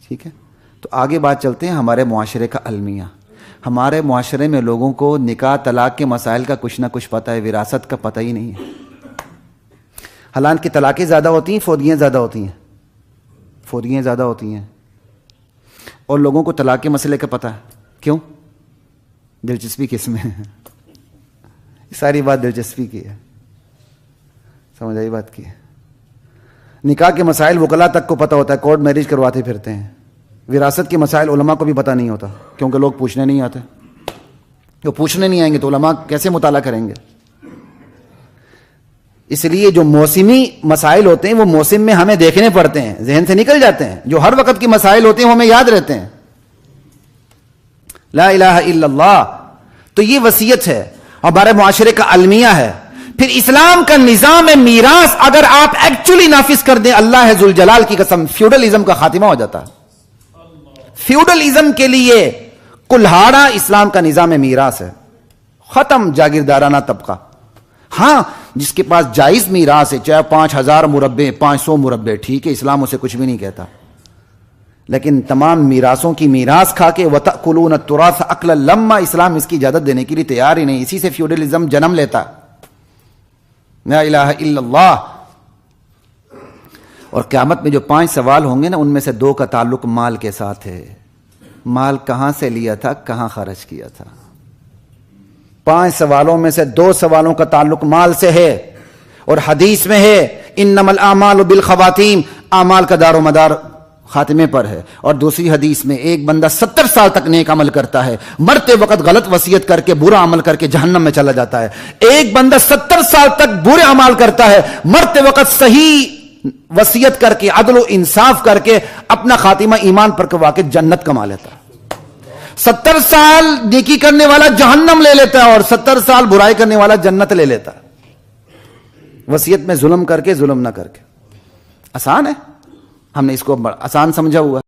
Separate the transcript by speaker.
Speaker 1: ٹھیک ہے. تو آگے بات چلتے ہیں ہمارے معاشرے کا المیہ. ہمارے معاشرے میں لوگوں کو نکاح طلاق کے مسائل کا کچھ نہ کچھ پتہ ہے، وراثت کا پتہ ہی نہیں ہے. حالانکہ طلاقیں زیادہ ہوتی ہیں، فوریاں زیادہ ہوتی ہیں، فوریاں زیادہ ہوتی ہیں، اور لوگوں کو طلاق کے مسئلے کا پتہ ہے. کیوں؟ دلچسپی کس میں ہے؟ ساری بات دلچسپی کی ہے. سمجھ آئی بات کی ہے. نکاح کے مسائل وکلاء تک کو پتہ ہوتا ہے، کورٹ میرج کرواتے پھرتے ہیں. وراثت کے مسائل علماء کو بھی پتہ نہیں ہوتا، کیونکہ لوگ پوچھنے نہیں آتے. جو پوچھنے نہیں آئیں گے تو علماء کیسے مطالعہ کریں گے؟ اس لیے جو موسمی مسائل ہوتے ہیں وہ موسم میں ہمیں دیکھنے پڑتے ہیں، ذہن سے نکل جاتے ہیں. جو ہر وقت کے مسائل ہوتے ہیں وہ ہمیں یاد رہتے ہیں. لا الہ الا اللہ. تو یہ وصیت ہے، ہمارے معاشرے کا المیہ ہے. پھر اسلام کا نظام میراث اگر آپ ایکچولی نافذ کر دیں، اللہ ہے ذوالجلال کی قسم، فیوڈلزم کا خاتمہ ہو جاتا ہے. فیوڈلزم کے لیے کلہاڑا اسلام کا نظام میراث ہے. ختم جاگیردارانہ طبقہ. ہاں جس کے پاس جائز میراث ہے، چاہے 5000 مربع 500 مربع، ٹھیک ہے، اسلام اسے کچھ بھی نہیں کہتا. لیکن تمام میراثوں کی میراث کھا کے وَتَأْكُلُونَ التُّرَاثَ أَكْلًا لَمًّا، اسلام اس کی اجازت دینے کے لیے تیار ہی نہیں. اسی سے فیوڈلزم جنم لیتا. لا الہ الا اللہ. اور قیامت میں جو 5 سوال ہوں گے نا، ان میں سے 2 کا تعلق مال کے ساتھ ہے. مال کہاں سے لیا تھا، کہاں خرچ کیا تھا. 5 سوالوں میں سے 2 سوالوں کا تعلق مال سے ہے. اور حدیث میں ہے انما الاعمال بالخواتیم، اعمال کا دار و مدار خاتمے پر ہے. اور دوسری حدیث میں ایک بندہ 70 سال تک نیک عمل کرتا ہے، مرتے وقت غلط وصیت کر کے برا عمل کر کے جہنم میں چلا جاتا ہے. ایک بندہ 70 سال تک برے اعمال کرتا ہے، مرتے وقت صحیح وصیت کر کے عدل و انصاف کر کے اپنا خاتمہ ایمان پر کروا کے جنت کما لیتا ہے. 70 سال نیکی کرنے والا جہنم لے لیتا ہے، اور 70 سال برائی کرنے والا جنت لے لیتا ہے. وصیت میں ظلم کر کے، ظلم نہ کر کے. آسان ہے، ہم نے اس کو آسان سمجھا ہوا.